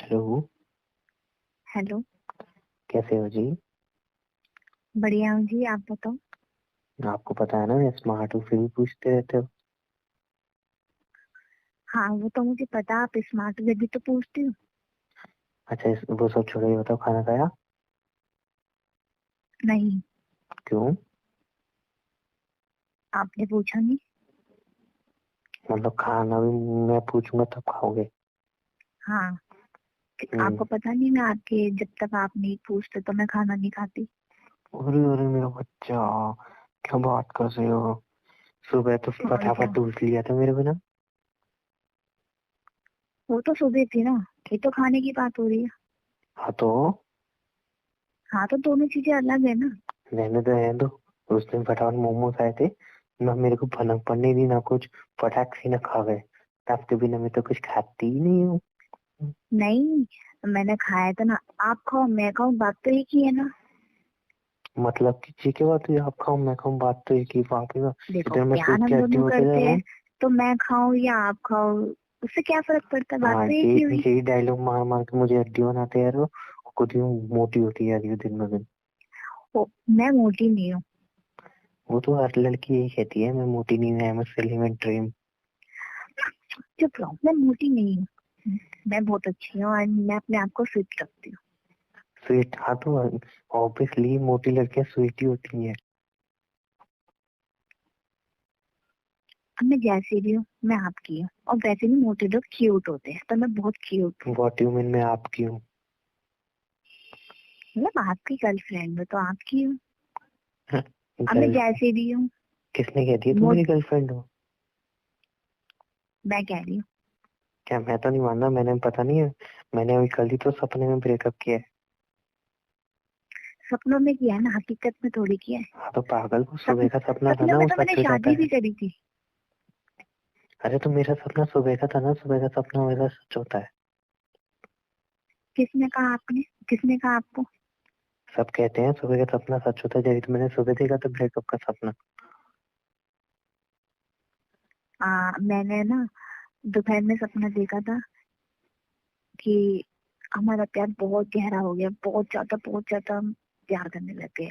Hello. Hello. कैसे हो जी? बढ़िया हूँ जी, आप बताओ। आपको पता है ना मैं स्मार्ट हूँ, फिर भी पूछते रहते हो। हाँ, वो तो मुझे पता, आप स्मार्ट हो जब भी तो पूछती हूँ। अच्छा वो सब छोड़ो, ये बताओ खाना खाया? नहीं, क्यों? आपने पूछा नहीं। मतलब खाना भी मैं पूछूंगा तब खाओगे? हाँ, हम्म। आपको पता नहीं, मैं आपके जब तक आप नहीं पूछते तो मैं खाना नहीं खाती। अरे अरे मेरा बच्चा, क्या बात कर रहे हो? सुबह तो और फटाफट क्या। टूट लिया था मेरे बिना। वो तो सुबह थी ना, ये तो खाने की बात हो रही है। हाँ तो हाँ, तो दोनों चीजें अलग है ना। रहने दो रहने दो। उस दिन फटाफट मोमोज आए थे, ना मेरे को भनक पड़ने दी ना कुछ, फटाक से ना खा गए। आपके बिना मैं तो कुछ खाती ही नहीं हूँ। नहीं, मैंने खाया था ना। आप खाओ मैं खाऊं, बात तो एक ही है ना। मतलब कि ठीक है, बात हुई आप खाओ मैं खाऊं, बात तो एक ही बात है ना। देखो, इधर मैं प्यार सूख के हम हड्डी दोनों होते जा करते रहा हैं, हूँ। तो मैं खाऊं या आप खाओ, उससे क्या फर्क पड़ता है, बात हाँ तो एक ये ही हुई। यही डायलॉग मार मार के मुझे हड्डी बनाते यार, वो खुद ही मोटी होती जा रही है दिन ब दिन। ओ, मैं मोटी नहीं हूँ। वो तो हर लड़की यही कहती है, मैं मोटी नहीं हूँ, I am slim and trim. चुप रहो, मैं मोटी नहीं हूँ। मैं बहुत अच्छी हूँ और मैं अपने आप को फिट रखती हूँ। स्वीट, हाँ तो ऑब्वियसली मोटी लड़कियां स्वीट ही होती हैं। अब मैं जैसी भी हूँ, मैं आपकी हूँ, और वैसे भी मोटे लोग क्यूट होते हैं, तो मैं बहुत क्यूट हूँ। वॉट यू मीन, मैं आपकी हूँ? मतलब आपकी गर्लफ्रेंड हो तो आपकी हूँ। अब मैं गर्ल? जैसी भी हूँ। किसने कह दिया तुम मोट मेरी गर्लफ्रेंड हो? मैं कह रही हूँ। क्या? मैं तो नहीं मानना, मैंने पता नहीं है। मैंने अभी कल ही तो सपने में ब्रेकअप किया है। सपनों में किया है ना, हकीकत में थोड़ी किया है। हाँ तो पागल, वो सुबह सपन का सपना था सपनों ना, में वो तो मैंने सच हो जाता शादी भी है। करी थी। अरे तो मेरा सपना सुबह का था ना, सुबह का सपना वैसा सच होता है। किसने कहा आपने? किसने कहा आपको? सब कहते हैं सुबह का सपना सच होता है, जब तो मैंने सुबह देखा था ब्रेकअप का सपना। मैंने ना दोपहर में सपना देखा था कि हमारा प्यार बहुत गहरा हो गया, बहुत ज्यादा हम प्यार करने लग गए।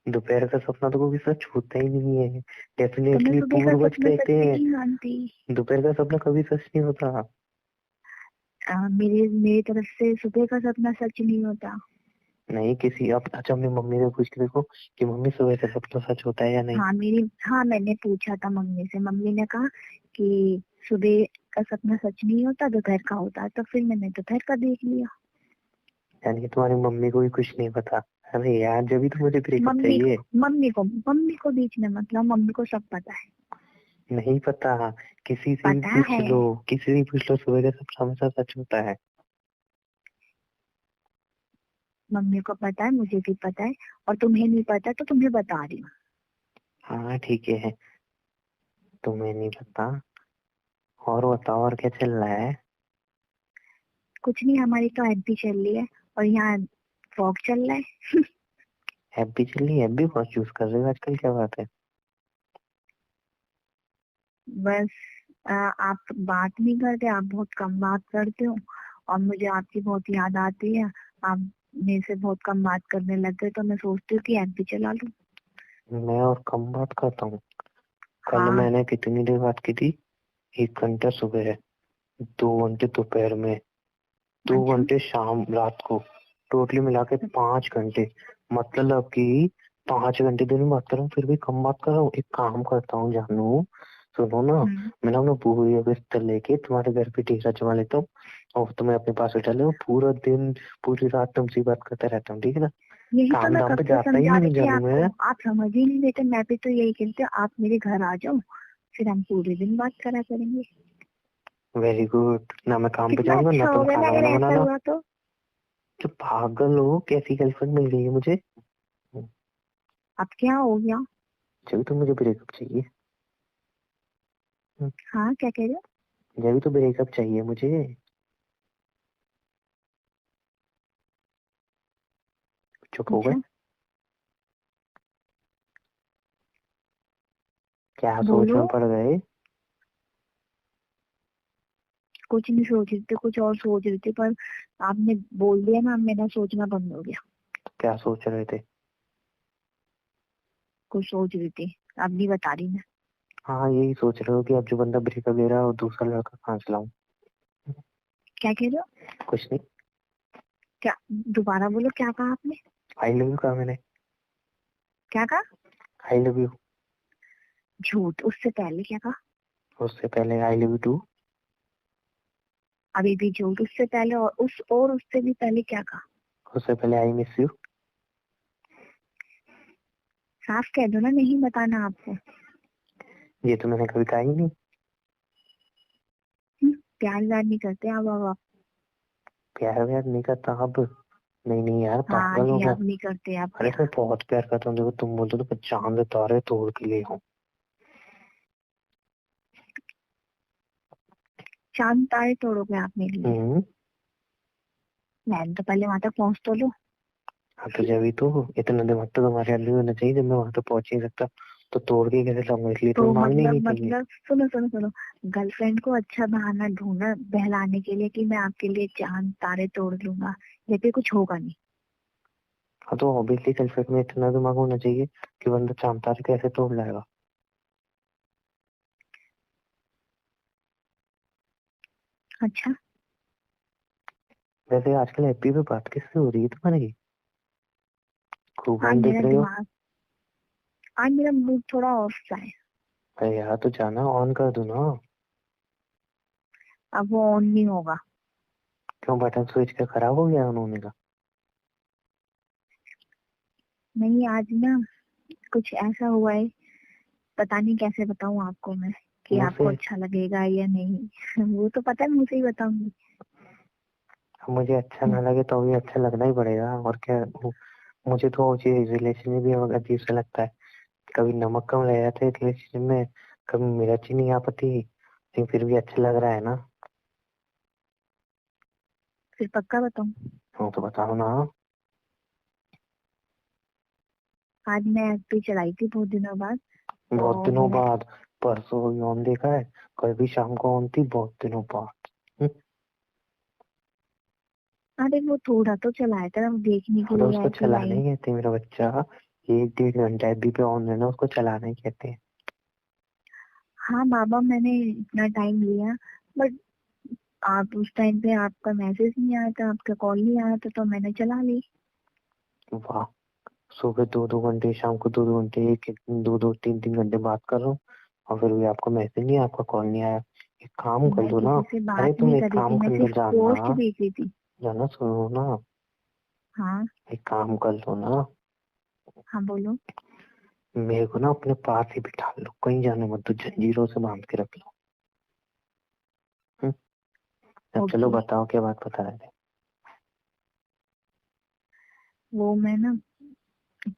दोपहर का सपना तो कभी सच होता ही नहीं है। तो मैं डेफिनेटली सुबह का पूर्वज सपना कहते सच हैं। नहीं मानती। दोपहर का सपना कभी सच नहीं होता। मेरी मेरी तरफ से सुबह का सपना सच नहीं होता। नहीं किसी, अब अच्छा अपनी मम्मी से पूछ के देखो कि मम्मी सुबह का सपना सच होता है या नहीं। हाँ, मैंने पूछा था मम्मी से, मम्मी ने कहा कि सुबह का सपना सच नहीं होता, दोपहर का होता है, तो फिर मैंने दोपहर का देख लिया। यानी कि तुम्हारी मम्मी को भी कुछ नहीं पता? अरे यार, जब भी तो मुझे ब्रेकअप मम्मी को चाहिए। मम्मी को बीच में मतलब, मम्मी को सब पता है। नहीं पता? किसी से भी पता पूछ है। लो, किसी से भी पूछ लो, सुबह का सपना हमेशा सच होता है। मम्मी को पता है, मुझे भी पता है, और तुम्हें नहीं पता तो तुम्हें बता रही हूँ। हाँ ठीक है, तुम्हें नहीं पता। और बताओ, और क्या चल रहा है? कुछ नहीं, हमारी तो एमपी चल रही है, और यहाँ फॉग चल रहा है। ऐप भी चल रही है? ऐप भी बहुत यूज कर रहे हो आजकल, क्या बात है? बस आप बात नहीं करते, आप बहुत कम बात करते हो, और मुझे आपकी बहुत याद आती है। आप मेरे से बहुत कम बात करने लग गए, तो मैं सोचती हूँ कि ऐप भी चला लूं। मैं और कम बात करता हूँ? कल हाँ। मैंने कितनी देर बात की थी? 1 घंटा सुबह, 2 घंटे दोपहर में, दो अच्छा। घंटे शाम रात को, टोटली मिला के 5 घंटे। मतलब कि 5 घंटे दिन में बात कर रहा हूँ, फिर भी कम बात कर रहा हूँ। एक काम करता हूँ जानू, सुनो ना। हम्म। मैं ना अपना पूरी बिस्तर लेके तुम्हारे घर पे डेरा जमा लेता हूँ, और तुम्हें अपने पास बिठा ले, पूरा दिन पूरी रात तुमसे बात करता रहता हूँ, ठीक है ना? यही तो काम मैं धाम कब पे से जाता ही समझा नहीं रही थी जानू आपको, मैं। आप समझ ही नहीं देते। मैं भी तो यही कहती हूँ, आप मेरे घर आ जाओ, फिर हम पूरे दिन बात करा करेंगे। वेरी गुड, ना मैं काम पे कितना जाऊंगा ना अच्छा तुम होगा ना खाना अगर वाना ऐसा बनाना। हुआ तो। तो पागल हो, कैसी गर्लफ्रेंड मिल गई है मुझे? अब क्या हो गया? जब तो मुझे ब्रेकअप चाहिए। हाँ, क्या कह रहे हो? जब तो ब्रेकअप चाहिए मुझे। चुप हो गए? अच्छा, क्या सोच बोलो। में पड़ गए? कुछ नहीं सोच रही थी, कुछ और सोच रही थी, पर आपने बोल दिया ना, मेरा सोचना बंद हो गया। क्या सोच रहे थे? कुछ सोच रही थी, अब नहीं बता रही मैं। हाँ, यही सोच रहे हो कि अब जो बंदा ब्रेकअप दे रहा है वो दूसरा लड़का कहाँ से लाऊं? क्या कह रहे हो? कुछ नहीं। क्या? दोबारा बोलो, क्या कहा आपने? आई लव यू कहा मैंने। क्या कहा? I love you. झूठ। उससे पहले क्या कहा? उससे पहले आई लव यू टू। अभी भी झूठ। उससे पहले और उससे भी पहले क्या कहा? उससे पहले आई मिस यू। साफ कह दो ना, नहीं बताना आपको। ये तो मैंने कभी कहा ही नहीं। प्यार व्यार नहीं करते अब। प्यार व्यार नहीं करता अब। नहीं नहीं यार, हाँ पागल हो जी, गया। अब नहीं करते आप अरे प्यार। मैं बहुत प्यार करता हूँ, देखो तुम बोलते हो तो मैं चांद तारे तोड़ के लिए हूँ। चांद तारे तोड़ोगे आप मेरे लिए? हम्म। मैंने तो पहले वहां तक पहुंच तो लो। हाँ तो जब ही तो इतना दिमाग तो तुम्हारे अंदर होना चाहिए, जब मैं वहां तो पहुंच ही नहीं सकता तो तोड़ के कैसे लाऊंगा, इसलिए तो तुम्हें मांगने ही नहीं चाहिए। मतलब सुनो सुनो सुनो, गर्लफ्रेंड को अच्छा बहाना ढूंढना बहलाने के लिए कि मैं आपके लिए चांद तारे तोड़ लूंगा, ये भी कुछ होगा नहीं। हाँ तो ऑब्वियसली गर्लफ्रेंड में इतना दिमाग होना चाहिए कि बंदा चांद तारे कैसे तोड़ लाएगा। अच्छा। वैसे आजकल एपी पे बात किससे हो रही है तुम्हारी? खूब आज ऑन दिख मेरा रहे हो। दिमाग, आज मेरा मूड थोड़ा ऑफ सा है। अरे यार तो जाना ऑन कर दो ना। अब वो ऑन नहीं होगा। क्यों, बटन स्विच का खराब हो गया उन्होंने का? नहीं, आज ना कुछ ऐसा हुआ है, पता नहीं कैसे बताऊं आपको मैं, कि मुझसे। आपको अच्छा लगेगा या नहीं। वो तो पता है, मुझे ही बताऊंगी। मुझे अच्छा ना लगे तो भी अच्छा लगना ही पड़ेगा, और क्या। मुझे तो ये रिलेशन में भी अजीब सा लगता है। कभी नमक कम रह जाता है रिलेशन में, कभी मिर्च ही नहीं आ पाती, लेकिन फिर भी अच्छा लग रहा है ना। फिर पक्का बताऊं? हाँ तो बताओ ना। आज मैं एफबी चलाई थी बहुत दिनों बाद, बहुत तो दिनों मेरा, बाद। परसों भी ऑन देखा है। कल भी शाम को ऑन थी, बहुत दिनों बाद। अरे वो थोड़ा तो चलाया था देखने के हाँ तो लिए, उसको ऐसी चलाना लाइन। ही कहते हैं मेरा बच्चा। 1-1.5 घंटा एफबी पे ऑन रहना उसको चलाना ही कहते हैं। हाँ बाबा, मैंने इतना टाइम लिया, बट आप उस टाइम पे आपका मैसेज नहीं आया था, आपका कॉल नहीं आया था, तो मैंने चला ली। वाह। सुबह 2-2 घंटे, शाम को 2-2 घंटे, एक एक 2-2 3-3 घंटे बात कर रहा हूँ, और फिर भी आपको मैसेज नहीं, आपका कॉल नहीं आया। एक काम कर मैं लो ना। किसी से अरे बात तुम नहीं एक कर रही थी, काम मैं कर लो, सिर्फ पोस्ट जानना। देख रही थी। जाना सुनो ना। हाँ। एक काम कर लो ना। हाँ बोलो। मेरे को ना अपने पास ही बिठा लो, कहीं जाने मत दो, जंजीरों से बांध के रख लो। हम्म। अब चलो ओके। बताओ क्या बात बता रहे थे। वो मैं ना,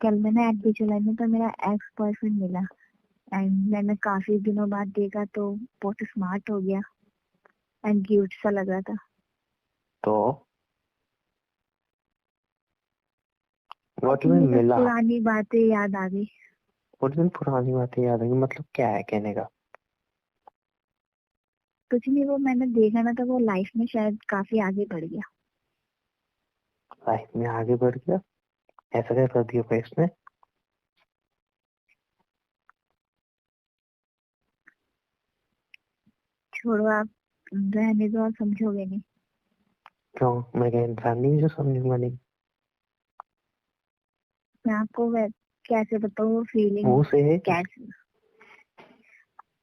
कल मैंने एफबी चलाई में तो मेरा एक्स बॉयफ्रेंड मिला, एंड मैंने काफी दिनों बाद देखा तो बहुत स्मार्ट हो गया, एंड क्यूट सा लग रहा था। तो व्हाट काफी में मतलब मिला? पुरानी बातें याद आ गई। व्हाट में पुरानी बातें याद आई, मतलब क्या है कहने का? कुछ नहीं, वो मैंने देखा ना, तो वो लाइफ में शायद काफी आगे बढ़ गया। लाइफ में आगे बढ़ गया? ऐसा क्या कर दिया भाई इसने? छोड़ो आप, रहने दो, आप समझोगे नहीं। क्यों, मैं क्या इंसान नहीं जो समझूंगा नहीं? मैं आपको कैसे बताऊँ वो फीलिंग मुंह से। कैसे।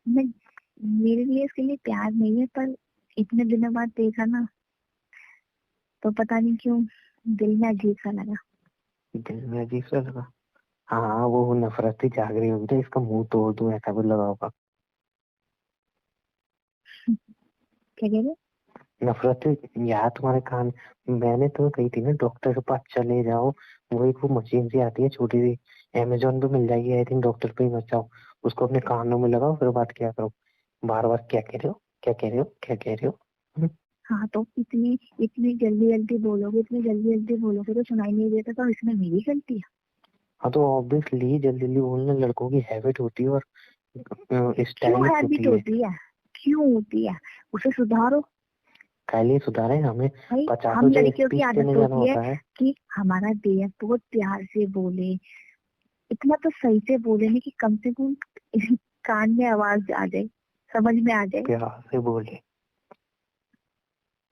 मैं, मेरे लिए इसके लिए प्यार नहीं है, पर इतने दिनों बाद देखा ना, तो पता नहीं क्यों दिल में अजीब सा लगा। दिल में अजीब सा लगा। हाँ वो नफरत ही जाग रही होगी तो इसका मुंह तोड़ दूं, ऐसा कुछ लगा होगा। क्या कह रहे? नफरत। यार तुम्हारे कान। मैंने तो कही थी ना डॉक्टर के पास चले जाओ। वो एक वो मशीन सी आती है छोटी सी, अमेजोन पे मिल जाएगी आई थिंक, डॉक्टर पे ही मत जाओ। उसको अपने कानों में लगाओ, फिर बात किया करो। बार बार क्या कह रहे हो, क्या कह रहे हो, क्या कह रहे हो। हाँ तो इतनी इतनी जल्दी जल्दी बोलोगे, इतनी जल्दी जल्दी बोलोगे तो सुनाई नहीं देता, तो इसमें मेरी गलती है? हाँ तो ऑब्वियसली जल्दी जल्दी बोलना लड़कों की हैबिट होती है, और क्यों स्टाइलिश हैबिट होती है। होती है? क्यों होती है? उसे सुधारो। काहे सुधारे हमें भाई 50 हम जगह लड़कियों की स्पीच आदत देने जाना होती है होता है। कि हमारा देह बहुत प्यार से बोले, इतना तो सही से बोले नहीं कि कम से कम कान में आवाज आ जाए, समझ में आ जाए। प्यार से बोले।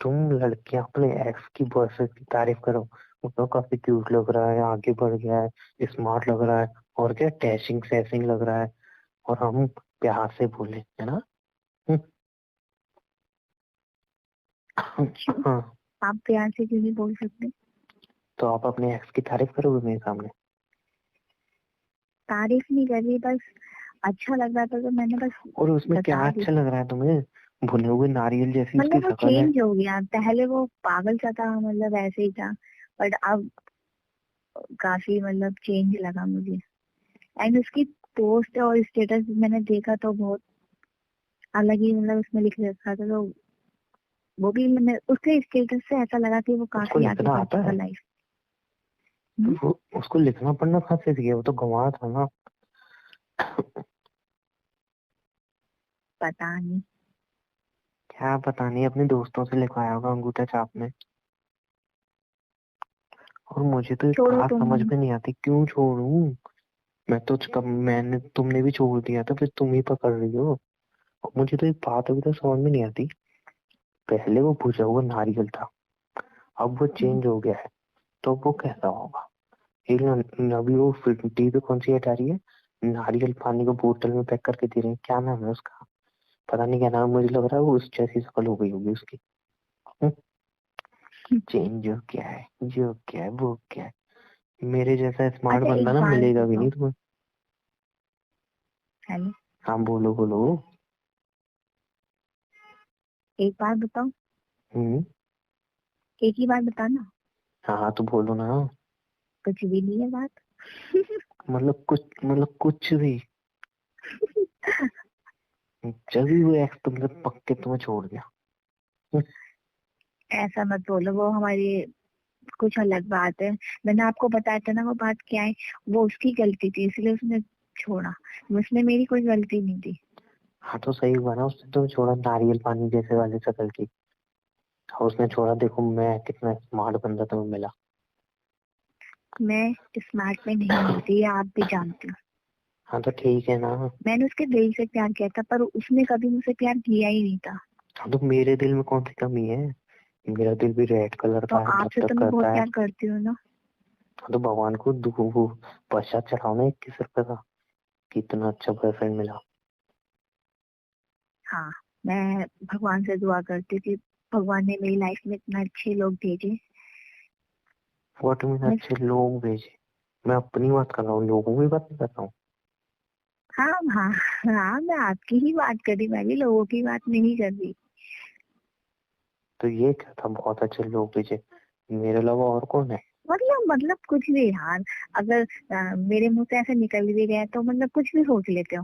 तुम लड़कियां अपने एक्स की बॉयफ्रेंड की तारीफ करो, वो तो काफी क्यूट लग रहा है, आगे बढ़ गया है, स्मार्ट लग रहा है, और क्या टैशिंग सैसिंग लग रहा है, और हम प्यार से बोले, है ना? हम्म, क्यों? हाँ। आप प्यार से क्यों नहीं बोल सकते? तो आप अपने एक्स की तारीफ करोगे मेरे सामने? तारीफ नहीं कर रही, बस अच्छा लग रहा था तो मैंने बस और उसमें क्या बता दी। अच्छा लग रहा है तुम्हें? भुने हुए नारियल जैसी उसकी मतलब वो शक्ल है। चेंज हो गया, पहले वो पागल सा था, मतलब ऐसे ही था, बट अब काफी मतलब चेंज लगा मुझे। एंड उसकी पोस्ट और स्टेटस मैंने देखा तो बहुत अलग ही, मतलब उसमें लिख रखा था, तो वो भी मैंने उसके स्टेटस से ऐसा लगा कि वो उसको काफी आगे लिखना बढ़ आता चुका है? लाइफ। तो वो उसको लिखना पढ़ना कहाँ से सीखे? वो तो गंवार था ना। पता नहीं। क्या पता नहीं, अपने दोस्तों से लिखवाया होगा अंगूठा छाप में। और मुझे तो एक छोड़ो बात तुम। समझ में नहीं आती, क्यों छोड़ूं? मैं तो मैंने तुमने भी छोड़ दिया था, फिर तुम ही पकड़ रही हो। और मुझे तो एक बात अभी तक समझ में नहीं आती, पहले वो भुजा हुआ नारियल था, अब वो चेंज हो गया है, तो वो कैसा होगा? एक अभी वो टीवी पे कौन सी ऐड आ रही है, नारियल पानी को बोतल में पैक करके दे रहे हैं, क्या नाम है उसका? पता नहीं क्या नाम, मुझे लग रहा है वो उस जैसी शक्ल हो गई होगी उसकी। चेंज जो क्या है, जो क्या है वो क्या है, मेरे जैसा स्मार्ट अच्छा बंदा एक ना बात मिलेगा भी बताओ। नहीं तुम्हें। हेलो। हाँ बोलो बोलो। एक बात बताओ। हम्म। एक ही बात बताना। हाँ हाँ तो बोलो ना। कुछ भी नहीं है बात। मतलब कुछ भी। जब भी वो एक्स तुमसे पक्के तुम्हें छोड़ गया। हम्म, ऐसा मत बोलो, वो हमारी कुछ अलग बात है। मैंने आपको बताया था ना वो बात क्या है। वो उसकी गलती थी इसलिए उसने छोड़ा, उसमें मेरी कोई गलती नहीं थी। हाँ तो सही हुआ ना, उसने तुम्हें छोड़ा नारियल पानी जैसे वाले शक्ल की, और उसने छोड़ा, देखो मैं कितना स्मार्ट बंदा तुम्हें मिला। मैं स्मार्ट में नहीं मिलती, ये आप भी जानते हो। हाँ तो ठीक है ना। मैंने उसके दिल से प्यार किया था, पर उसने कभी मुझसे प्यार किया ही नहीं था। हाँ तो मेरे दिल में कौन सी कमी है? मेरा दिल भी रेड कलर तो का है, तब आपसे तक तो मैं बहुत करता है। प्यार करती हूँ ना। हाँ तो भगवान को वो प्रसाद चढ़ाओ ना 21 रुपए का, कितना अच्छा बॉयफ्रेंड मिला। हाँ, मैं भगवान से दुआ करती थी, भगवान ने मेरी लाइफ में इतने अच्छे लोग भेजे। व्हाट मीन मैं अच्छे लोग भेजे? मैं अपनी बात कर रहा हूँ, लोगों की बात नहीं कर रहा हूँ। हाँ हाँ हाँ, मैं आपकी ही बात कर रही, मैं भी लोगों की बात नहीं कर रही। तो ये क्या था, बहुत अच्छे लोग भेजे, मेरे अलावा और कौन है? मतलब कुछ भी यार, अगर मेरे मुंह से ऐसे निकल भी गया तो मतलब कुछ भी सोच लेते हो।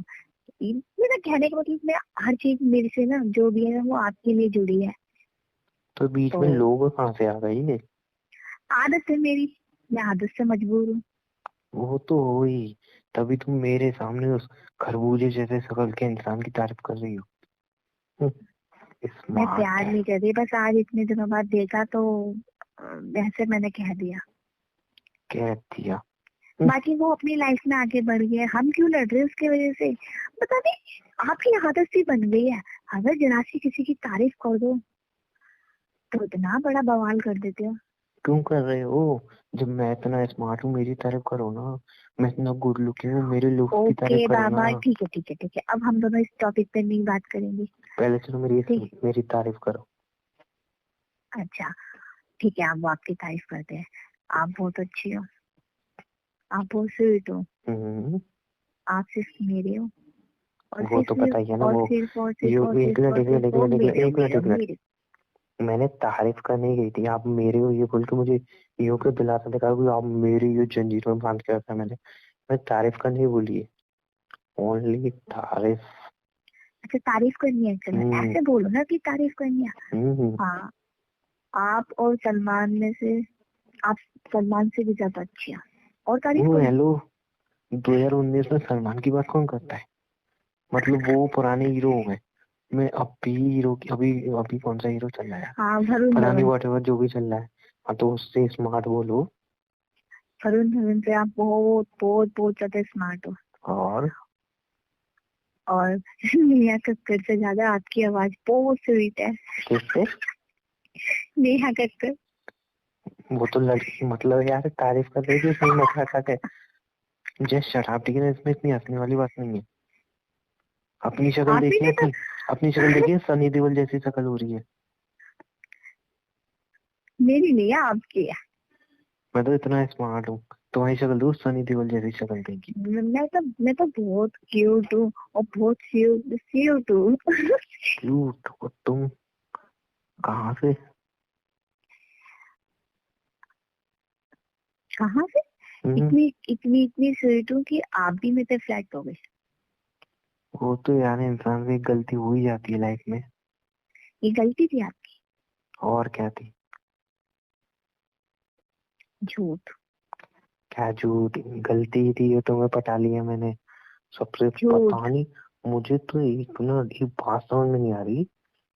मेरा कहने का मतलब, मैं हर चीज मेरे से ना जो भी है वो आपके लिए जुड़ी है। तो बीच तो में लोग कहाँ से आ गई? आदत है मेरी, मैं आदत से मजबूर हूँ। वो तो हो ही, तभी तुम मेरे सामने उस खरबूजे जैसे शक्ल के इंसान की तारीफ कर रही हो। मैं स्मार्ट प्यार है। नहीं कर रही, बस आज इतने दिनों बाद देखा तो वैसे मैंने कह दिया। कह दिया। हम्म, बाकी वो अपनी लाइफ में आगे बढ़ गया, हम क्यों लड़ रहे हैं उसकी वजह से? पता नहीं, आपकी आदत सी बन गई है, अगर जरा सी किसी की तारीफ कर दो तो इतना बड़ा बवाल कर देते हो। क्यों कर रहे हो? जब मैं इतना स्मार्ट हूँ मेरी तारीफ करो ना, मैं इतना गुड लुकिंग हूँ मेरे लुक्स की तारीफ ओके करो ना। बाबा, ठीक है ठीक है ठीक है, अब हम दोनों इस टॉपिक पे नहीं बात करेंगे। पहले चलो ठीक है। मेरी तारीफ करो। अच्छा ठीक है, आप वो आपकी तारीफ करते हैं। आप बहुत अच्छी हो, आप बहुत स्वीट हो, हम्म। आप सिर्फ मेरे हो, और वो तो पता ही है सिर्फ ना और वो। सिर्फ और सिर्फ यो और एक सिर्फ मिनट और एक मिनट सिर्फ एक वो मिनट एक मिनट मेरे हो, एक मिनट मेरे एक हो, मिनट मेरे। मैंने तारीफ करने गई थी, आप मेरे हो ये बोल के मुझे यूं के दिलासा दिखा कि आप मेरी ये जंजीर में बांध के रखा है मैंने। मैं तारीफ करने ही बोली है, ओनली तारीफ। अच्छा तारीफ करनी है, चलो हम्म। ऐसे बोलो ना कि तारीफ करनी है। हम्म। हाँ, आप और सलमान में से, आप सलमान से भी ज्यादा अच्छी हैं, और तारीफ वो करूँ? हेलो, 2019 में सलमान की बात कौन करता है? मतलब वो पुराने हीरो हो गए, मैं अभी हीरो की अभी अभी कौन सा हीरो चल रहा है? हाँ वरुण पता नहीं, धवन। वॉट एवर जो भी चल रहा है। हाँ तो उससे स्मार्ट बोलो। वरुण धवन से आप बहुत बहुत बहुत ज्यादा स्मार्ट हो। और और नेहा कक्कड़ से ज्यादा आपकी आवाज बहुत स्वीट है। किससे? नेहा कक्कड़। वो तो लड़की, मतलब यार तारीफ कर रही थी, इसमें मजाक आ गया। जस्ट शट अप, ठीक है ना, इसमें इतनी हंसने वाली बात नहीं है। अपनी शक्ल आप ही देखिए ने तो। अपनी, अपनी शक्ल देखिए, सनी देओल जैसी शक्ल हो रही है। मेरी नहीं है, आपकी है। मैं तो इतना स्मार्ट हूँ, तुम्हारी शक्ल दो सनी देओल जैसी शक्ल देगी। मैं तो बहुत क्यूट हूँ और बहुत क्यूट हूँ। क्यूट? और तुम कहाँ से? कहाँ से? हम्म, इतनी इतनी इतनी स्वीट हूँ कि आप भी मेरे पे फ्लैट हो गए। वो तो यार इंसान से एक गलती हो ही जाती है लाइफ में। ये गलती थी आपकी। और क्या थी? झूठ। क्या झूठ? गलती ही थी, ये तुम्हें पटा लिया मैंने सबसे। झूठ। पता नहीं, मुझे तो एक ना एक बात समझ में नहीं आ रही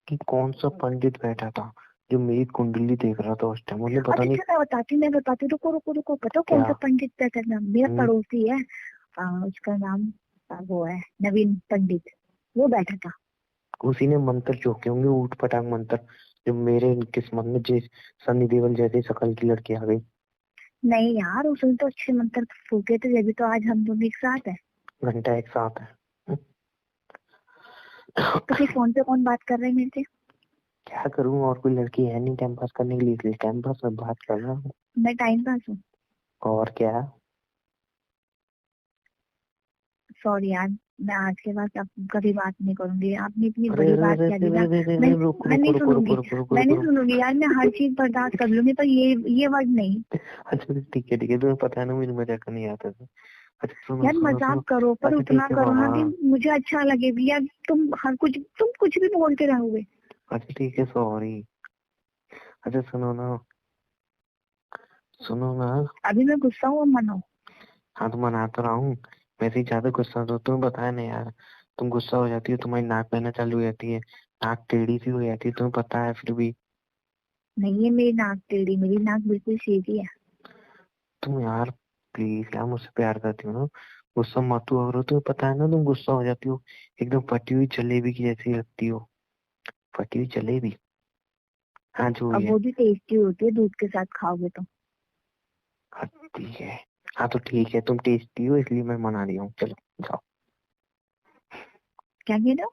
कि कौन सा पंडित बैठा था जो मेरी कुंडली देख रहा था उस टाइम, मुझे पता अरे नहीं। अच्छा, मैं बताती रुको रुको रुको, पता हो कौन क्या? सा पंडित बैठा था? मेरा हम्म, पड़ोसी है। उसका नाम वो है नवीन पंडित। वो बैठा था। उसी ने मंत्र झोंके होंगे, ऊट पटांग मंत्र, जो मेरे किस्मत में जिस सनी देओल जैसी शक्ल की लड़की आ गई। नहीं यार, उसने तो अच्छे मंत्र फूके थे, जब भी तो आज हम दोनों एक साथ है। घंटा एक साथ है। तो फिर फोन पे कौन बात कर रहे हैं मेरे से? क्या करूं, और कोई लड़की है नहीं टाइम पास करने के लिए, इसलिए टाइम पास में बात कर रहा हूँ। मैं टाइम पास हूँ? और क्या? सॉरी यार। मैं आज के बाद अब कभी बात नहीं करूंगी, आपने इतनी अरे बड़ी अरे बात अरे कह दी अरे ना। अरे अरे मैं अरे, रुक मैं रुक नहीं रुक रुक सुनूंगी। रुक रुक मैं रुक नहीं रुक। सुनूंगी यार, मैं हर चीज बर्दाश्त कर लूंगी, पर ये वर्ड नहीं। अच्छा ठीक है, तुम्हें पता है ना मेरी मजाक नहीं आता था। अच्छा सुनो यार सुनो मजाक सुनो। करो, पर अच्छा उतना ठीक है करो बाबा। ना कि मुझे अच्छा लगे भी यार। तुम कुछ भी बोलते रहोगे। अच्छा ठीक है, सॉरी। अच्छा सुनो ना, सुनो ना। अभी मैं गुस्सा हूँ, मनो। हाँ तो मना तो रहा हूँ। वैसे ही ज्यादा गुस्सा तो तुम्हें बताया नहीं यार। तुम गुस्सा हो जाती हो, तुम्हारी नाक बहना चालू हो जाती है, नाक टेढ़ी सी हो जाती है, तुम्हें पता है फिर भी। नहीं है मेरी नाक टेढ़ी, मेरी नाक बिल्कुल सीधी है। तुम यार प्लीज यार, मुझसे प्यार करती हो ना, गुस्सा मत हुआ करो। तुम्हें पता है ना, तुम गुस्सा हो जाती हो, एकदम फटी हुई जलेबी की जैसी लगती हो। फटी हुई जलेबी। हाँ जो भी अब है। वो भी टेस्टी होती है, दूध के साथ खाओगे तो। हाँ ठीक है। हाँ तो ठीक है, तुम टेस्टी हो इसलिए मैं मना रही हूँ, चलो जाओ। क्या कह रहे हो?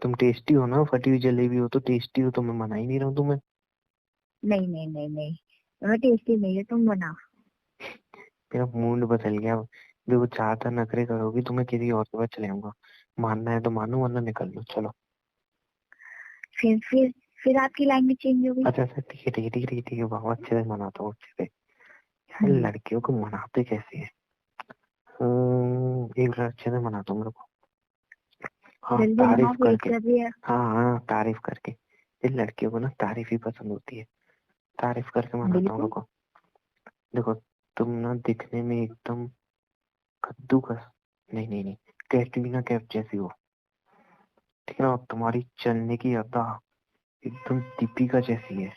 तुम टेस्टी हो ना, फटी हुई जलेबी हो तो टेस्टी हो, तो मैं मना ही नहीं रहा हूँ तुम्हें। नहीं नहीं नहीं नहीं, मैं टेस्टी नहीं है, तुम बनाओ। मेरा मूड बदल गया। देखो ज्यादा नखरे करोगी तो मैं किसी और के पास चले जाऊंगा। मानना है तो मानो, वरना निकल लो, चलो। फिर आपकी लैंग्वेज चेंज हो गई। अच्छा अच्छा ठीक है ठीक है ठीक है ठीक है ठीक है बाबा, अच्छे से मनाता हूँ, अच्छे से। यार हम्म। लड़कियों को मनाते कैसे हैं? एक बार अच्छे से मनाता हूँ मेरे को। हाँ जल्दी तारीफ बनाओ, वेट करके। कर रही है। हाँ हाँ तारीफ करके। इन लड़कियों को ना तारीफ ही पसंद होती है। तारीफ करके मनाता हूँ, बिल्कुल। रुको। देखो, तुम ना दिखने में एकदम कद्दूकस, नहीं नहीं नहीं, कैटरीना कैफ जैसी हो, ठीक है ना, और तुम्हारी चलने की अदा एकदम दीपिका जैसी है।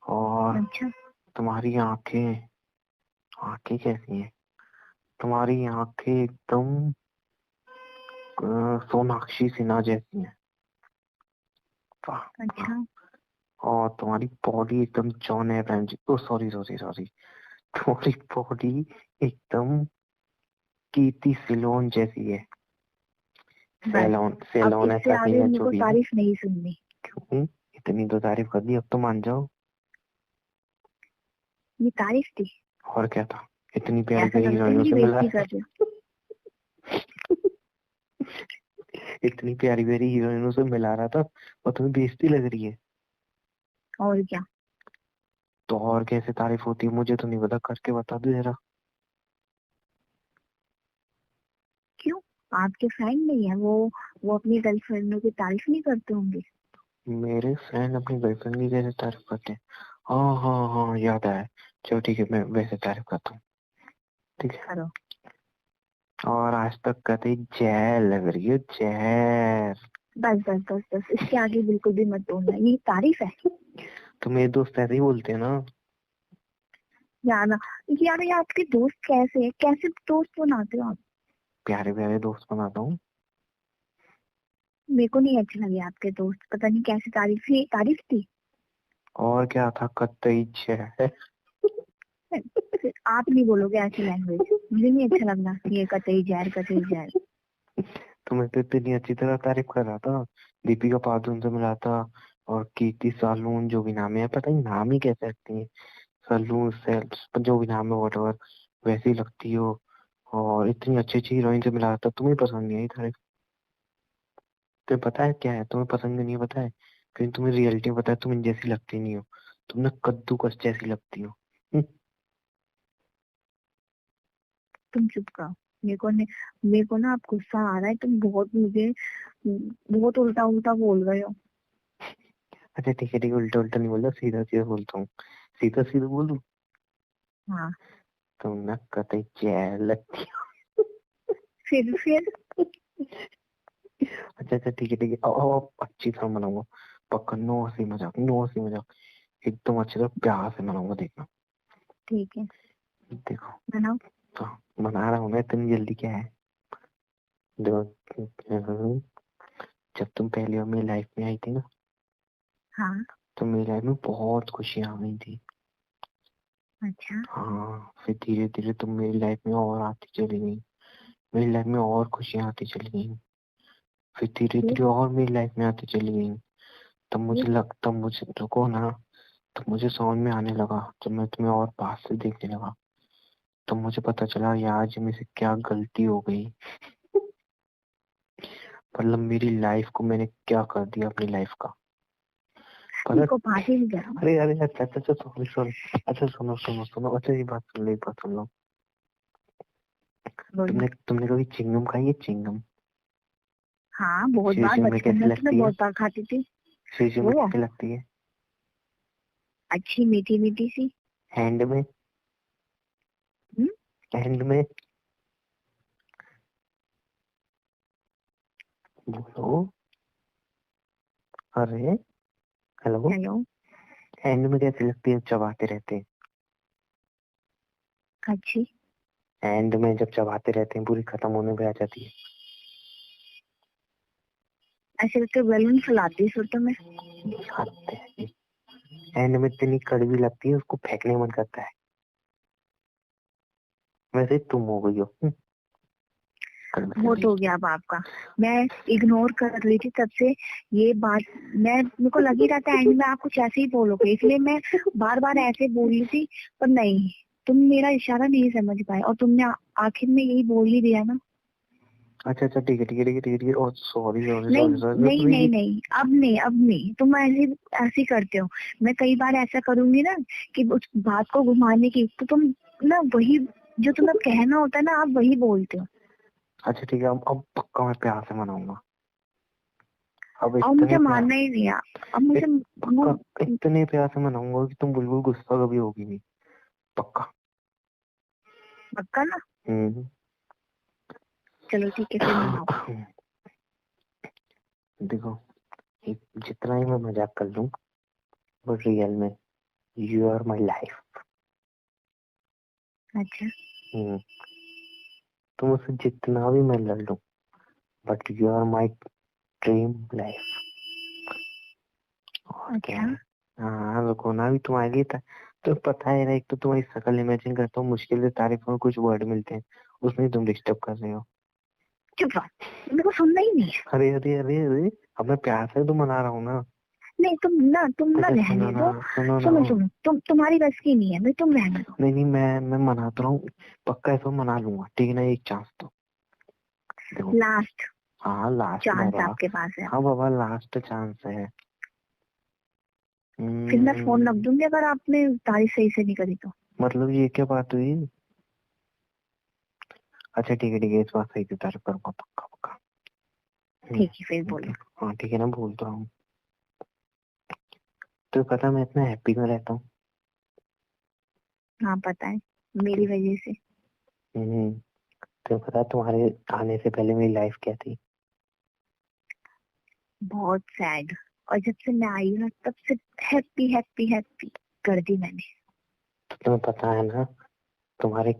और अच्छा। तुम्हारी आंखें, आंखें कैसी हैं? तुम्हारी आंखें एकदम सोनाक्षी सिन्हा जैसी हैं। वाह वाह। अच्छा। और तुम्हारी बॉडी एकदम जॉन अब्राहम जी, ओ सॉरी सॉरी सॉरी, तुम्हारी बॉडी एकदम कीर्ति सिलोन जैसी है। बस। सेलोन अब सेलोन इससे ऐसा कहीं आगे है मेरे जो को भी है। तारीफ नहीं सुननी। क्यों? इतनी तो तारीफ कर दी, अब तो मान जाओ। ये तारीफ थी? और क्या था, इतनी प्यारी ऐसा प्यारी लगता है हीरोइनों मेरी से मिला। बेइज्जती कर रहे इतनी प्यारी प्यारी हीरोइनों से मिला रहा था, और तुम्हें बेइज्जती लग रही है? हो। और क्या? तो और कैसे तारीफ होती है, मुझे तो नहीं पता, करके बता दो जरा। क्यों? आपके फ्रेंड नहीं है वो अपनी गर्लफ्रेंडों की तारीफ नहीं करते होंगे? मेरे फ्रेंड अपनी गर्लफ्रेंड की कैसे तारीफ करते हैं? हाँ हाँ हाँ याद आया। चलो ठीक है, मैं वैसे तारीफ करता हूँ, ठीक है। करो। और आज तक कहते जहर लग रही है, जहर। बस बस बस बस, इसके आगे बिल्कुल भी मत बोलना, ये तारीफ है। तो मेरे दोस्त ऐसे ही बोलते हैं ना। यार ना, यार ये आपके दोस्त कैसे है, कैसे दोस्त बनाते हो आप? प्यारे प्यारे दोस्त बनाता हूँ। मेरे को नहीं अच्छे लगे आपके दोस्त, पता नहीं कैसी तारीफ ही तारीफ थी। और क्या था, कतई छह। आप नहीं बोलोगे ऐसी लैंग्वेज, मुझे नहीं अच्छा लगना ये कतई जहर कतई जहर। तो मैं तो इतनी अच्छी तरह तारीफ कर रहा था, दीपिका पादुकोण से मिला था, और कीर्ति सालून, जो भी नाम है, पता नहीं नाम ही कैसे रखती है, सालून सेल्स, जो भी नाम है वॉटएवर, वैसी लगती हो। और इतनी अच्छी अच्छी हीरोइन से मिला था, तुम्हें पसंद नहीं आई तारीफ। तुम्हें पता है क्या है, तुम्हें पसंद नहीं है पता है, क्योंकि तुम्हें रियलिटी पता है, तुम इन जैसी लगती नहीं हो, तुम ना कद्दूकस जैसी लगती हो। तुम चुप करो। मेरे को ना आप गुस्सा आ रहा है, तुम बहुत मुझे बहुत उल्टा उल्टा बोल रहे हो। अच्छा ठीक है, उल्टा उल्टा नहीं बोलता, सीधा सीधा बोलता हूँ। सीधा सीधा बोलूं। हाँ। तुम ना कतई जैल लगती फिर हो। अच्छा अच्छा ठीक है, अब अच्छी तरह मनाऊंगा, पक्का, नो हंसी मजाक, नो हंसी मजाक, एकदम अच्छी तरह प्यार से मनाऊंगा, देखना। ठीक है, देखो। बनाओ। तो मना रहा हूँ मैं, इतनी जल्दी क्या है। देखो, जब तुम पहली बार मेरी लाइफ में आई थी ना, हाँ। तो मेरी लाइफ में बहुत खुशियां आ गई थी। अच्छा। हाँ, फिर धीरे धीरे तुम मेरी लाइफ में और आती चली गई, मेरी लाइफ में और खुशियां आती चली गई, फिर धीरे फिर धीरे और मेरी लाइफ में आती चली गई। फिर तब मुझे रुको ना, तब मुझे समझ में आने लगा, जब मैं तुम्हें और पास से देखने लगा, तो मुझे पता चला यार जी मेरे से क्या गलती हो गई, मतलब मेरी लाइफ को मैंने क्या कर दिया अपनी लाइफ का, पता। इसको फांसी भी करो। अरे अरे अच्छा अच्छा अच्छा, सॉरी सॉरी। अच्छा सुनो सुनो सुनो, अच्छा ये बात सुन लो, एक बात सुन लो। बोलो। तुमने तुमने कभी चिंगम खाई है, चिंगम? हाँ बहुत बार, शीशे में बचपन कैसी में तो मैं लगती है? बहुत बार खाती थी। शीशे में वो कैसी लगती है? अच्छी मीठी मीठी सी। हैंड में, हम्म। हैंड में, बोलो, अरे, हेलो। हेलो। हैंड में कैसी लगती है, चबाते रहते हैं, अच्छी। हैंड में जब चबाते रहते हैं पूरी खत्म होने पे आ जाती है। ऐसे करके बैलून फुलाती है सुरत में। खाते हैं, एंड में इतनी कड़वी लगती है, उसको फेंकने मन करता है। वैसे ही तुम हो गई हो, कड़वी बहुत कड़वी। हो गया अब आपका। मैं इग्नोर कर रही थी तब से ये बात। मेरे को लग ही रहा था एंड में आप कुछ ऐसे ही बोलोगे, इसलिए मैं बार बार ऐसे बोल रही थी। पर नहीं, तुम मेरा इशारा नहीं समझ पाए और तुमने आखिर में यही बोल ही दिया ना। अच्छा अच्छा ठीक है ठीक है ठीक है ठीक है ठीक है, और सॉरी सॉरी नहीं सॉरी सॉरी नहीं नहीं सॉरी। नहीं, अब नहीं, तुम ऐसे ऐसे ही करते हो। मैं कई बार ऐसा करूंगी ना कि उस बात को घुमाने की, तो तुम ना वही जो तुम्हें कहना होता है ना, आप वही बोलते हो। अच्छा ठीक है, अब पक्का मैं प्यार से मनाऊंगा, अब और मुझे इतने प्यार, मानना ही नहीं है। अब मुझे वो। पक्का इतने प्यार से मनाऊंगा कि तुम बिल्कुल गुस्सा कभी होगी नहीं, पक्का। पक्का ना? हम्म। चलो ठीक है, फिर मनाओ। देखो, जितना ही मैं मजाक कर लूं, बट रियल में यू आर माई लाइफ। अच्छा। तुम उससे जितना भी मैं लड़ लूं, but you are my dream life. और क्या अच्छा। है। हाँ, रुकना भी तुम्हारे लिए था। तो पता है ना, एक तो तुम्हारी शक्ल इमेजिन करता हूँ, मुश्किल से तारीफ में कुछ वर्ड मिलते हैं, उसमें तुम डिस्टर्ब कर रहे हो। चुप रहो, मेरे को सुनना ही नहीं है। अरे अरे अरे अरे, अब मैं प्यार से तो मना रहा हूँ ना। नहीं, तुम ना अच्छा सुनो रहने ना, दो। सुनो ना। सुनो सुनो, तुम्हारी बस की नहीं है भाई, तुम रहने दो। नहीं नहीं, मैं मना तो रहा हूँ, पक्का ऐसा मना लूंगा, ठीक है ना, एक चांस तो। देखो। लास्ट हाँ लास्ट चांस बाबा। आपके पास है। हाँ बाबा, लास्ट चांस है। फिर मैं फोन रख हम्म, दूंगी अगर आपने तारीफ सही से नहीं करी तो। मतलब ये क्या बात हुई। अच्छा ठीक है, इस बात सही से तारीफ करूंगा, पक्का पक्का। ठीक है, फिर ठीक बोलो। है। हाँ ठीक है ना, बोल तो रहा हूँ। तो पता है मैं इतना हैप्पी में रहता हूँ। हाँ पता है, मेरी वजह से। हम्म, तो पता है तुम्हारे आने से पहले मेरी लाइफ क्या थी। बहुत सैड। और जब से मैं आई हूँ ना तब से हैप्पी हैप्पी हैप्पी कर दी मैंने। तो तुम्हें पता है ना तुम्हारे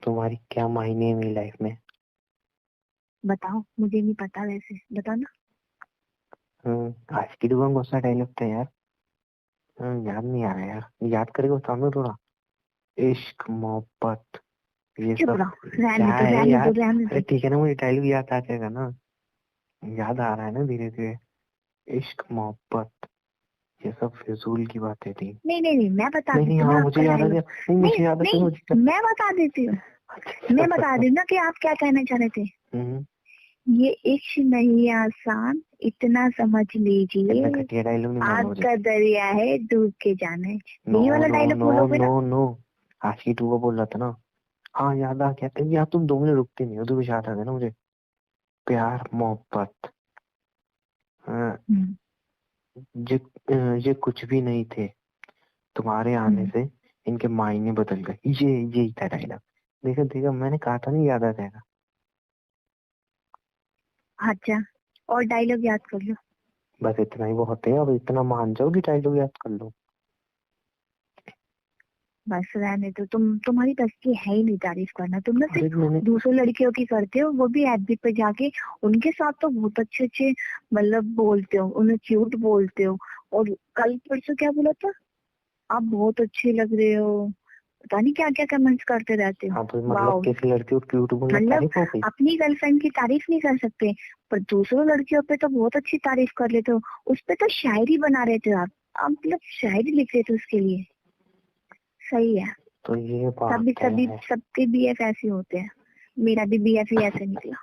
तुम्हारी क्या मायने है मेरी लाइफ में। बताओ, मुझे नहीं पता, वैसे बताओ ना। आज की डूबा कौन सा डायलॉग था यार। याद नहीं आ रहा यार, याद करके बताओ ना थोड़ा। इश्क मोहब्बत ये चुप सब रहो, रहने क्या दो है रहने यार। दो रहने अरे दो। ठीक है ना, मुझे डायलॉग याद आ जाएगा ना। याद आ रहा है ना धीरे धीरे। इश्क मोहब्बत ये सब फिजूल की बातें थी। नहीं नहीं नहीं, मैं बता नहीं नहीं, देती हूँ हाँ ना मुझे आपका याद आ डायलॉग। गया। नहीं नहीं मुझे याद आ गया, नहीं, मुझे मैं बता देती हूँ। मैं बता दी ना कि आप क्या कहना चाह रहे थे। हम्म। ये इश्क नहीं आसान, इतना समझ इतना लीजिए। घटिया डायलॉग नहीं मारना आग मुझे। का दरिया है डूब के जाना है। नो यही वाला नो डायलॉग नो बोलोगे नो ना। नो। आशिकी टू को बोल रहा था ना। हाँ याद आ गया यार, तुम 2 मिनट रुकते नहीं हो तो कुछ याद आ गया ना मुझे। प्यार मोहब्बत। हाँ, हम्म। ये कुछ भी नहीं थे तुम्हारे आने हम्म। से, इनके मायने बदल गए। ये यही था डायलॉग। देखा देखा, मैंने कहा था नहीं याद आ जाएगा। अच्छा, और डायलॉग याद कर लो। बस इतना ही बहुत है, अब इतना मान जाओ कि डायलॉग याद कर लो। बस रहने दो, तुम्हारी बस की है ही नहीं तारीफ करना। तुम ना अरे सिर्फ मैंने दूसरे लड़कियों की करते हो, वो भी एफबी पे जाके। उनके साथ तो बहुत अच्छे अच्छे मतलब बोलते हो, उन्हें क्यूट बोलते हो। और कल परसों क्या बोला था, आप बहुत अच्छे लग रहे हो, पता नहीं क्या क्या कमेंट्स करते रहते हो। हाँ तो मतलब वाह। किसी लड़की को क्यूट बोलना मतलब तारीफ हो गई। अपनी गर्लफ्रेंड की तारीफ नहीं कर सकते, पर दूसरों लड़कियों पे तो बहुत अच्छी तारीफ कर लेते हो। उस पे तो शायरी बना रहे थे आप मतलब शायरी लिख रहे थे उसके लिए। सही है। तो ये सभी बात सभी है। सबके बीएफ ऐसे होते हैं। मेरा भी बीएफ ही ऐसे निकला।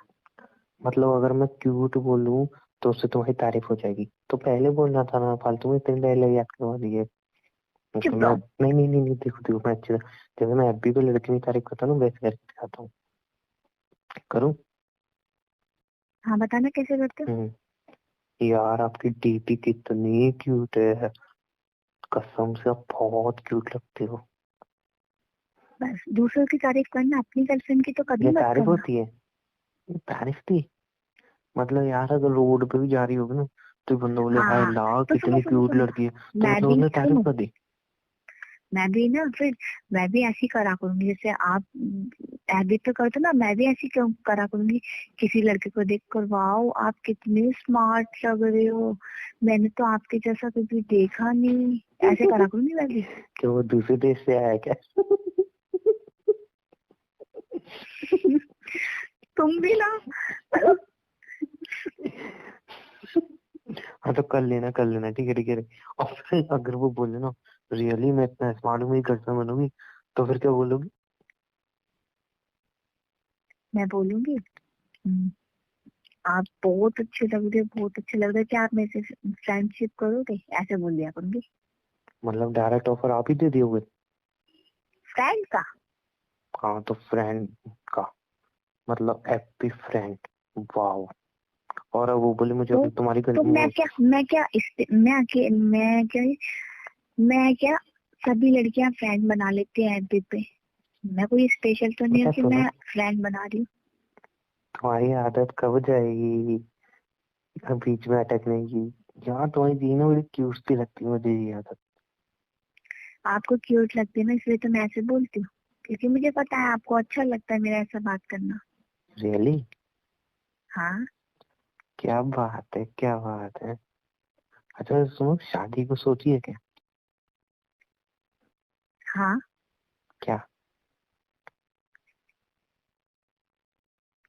मतलब अगर मैं क्यूट बोलूं तो उससे तुम्हारी तारीफ हो जाएगी, तो पहले बोलना था ना, फालतू में इतने डायलॉग याद करवा दिए। तो चुप मैं रहो। नहीं नहीं नहीं नहीं, देखो देखो मैं अच्छे जैसे मैं एफबी पे लड़की की तारीफ करता हूँ वैसे करके दिखाता हूँ। करूँ। हाँ बताना कैसे करते हो। यार आपकी डीपी कितनी क्यूट है, कसम से आप बहुत क्यूट लगते हो। बस दूसरों की तारीफ करना, अपनी गर्लफ्रेंड की तो कभी ये मत तारीफ करना। होती है। ये तारीफ थी। मतलब यार अगर रोड पे भी जा रही होगी ना तो बंदा बोले हाँ हाय हाँ। ला तो सुनो कितनी सुनो क्यूट सुनो, लड़की है, तो मैं मतलब भी उसने तारीफ सुनो, कर दी। मैं भी ना फिर मैं भी ऐसी करा करूंगी जैसे आप एडिट तो करते हो ना, मैं भी ऐसी क्यों करा करूंगी। किसी लड़के को देख कर वाओ आप कितने स्मार्ट लग रहे हो, मैंने तो आपके जैसा कभी देखा नहीं, ऐसे करा करूंगी मैं भी। कि वो दूसरे देश से आया है क्या। तुम भी ना मतलब। हाँ तो कर लेना ठीक है। और फिर अगर वो बोले ना रियली मैं इतना स्मार्ट हूँ मेरी गर्लफ्रेंड बनोगी, तो फिर क्या बोलोगी। मैं बोलूंगी आप बहुत अच्छे लग रहे हो, बहुत अच्छे लग रहे हो, क्या आप मेरे से फ्रेंडशिप करोगे, ऐसे बोल दिया करूंगी। मतलब डायरेक्ट ऑफर आप ही दे दियोगे। फ्रेंड का। हाँ तो फ्रेंड का मतलब एपी फ्रेंड। वाओ। और अब वो बोले मुझे तो अपनी तुम्हारी तो मैं क्या मैं क्या सभी लड़कियां फ्रेंड बना लेती है एफबी पे। मैं कोई स्पेशल तो नहीं हूँ अच्छा कि सुनो, मैं फ्रेंड बना रही हूँ। तुम्हारी आदत कब जाएगी बीच में अटकने की। यार तुम्हारी जीना बड़ी क्यूट सी लगती है मुझे ये आदत। आपको क्यूट लगती है ना, इसलिए तो मैं ऐसे बोलती हूँ, क्योंकि मुझे पता है आपको अच्छा लगता है मेरा ऐसा बात करना। रियली। हाँ। क्या बात है क्या बात है। अच्छा सुनो, शादी को सोची है क्या। हाँ। क्या।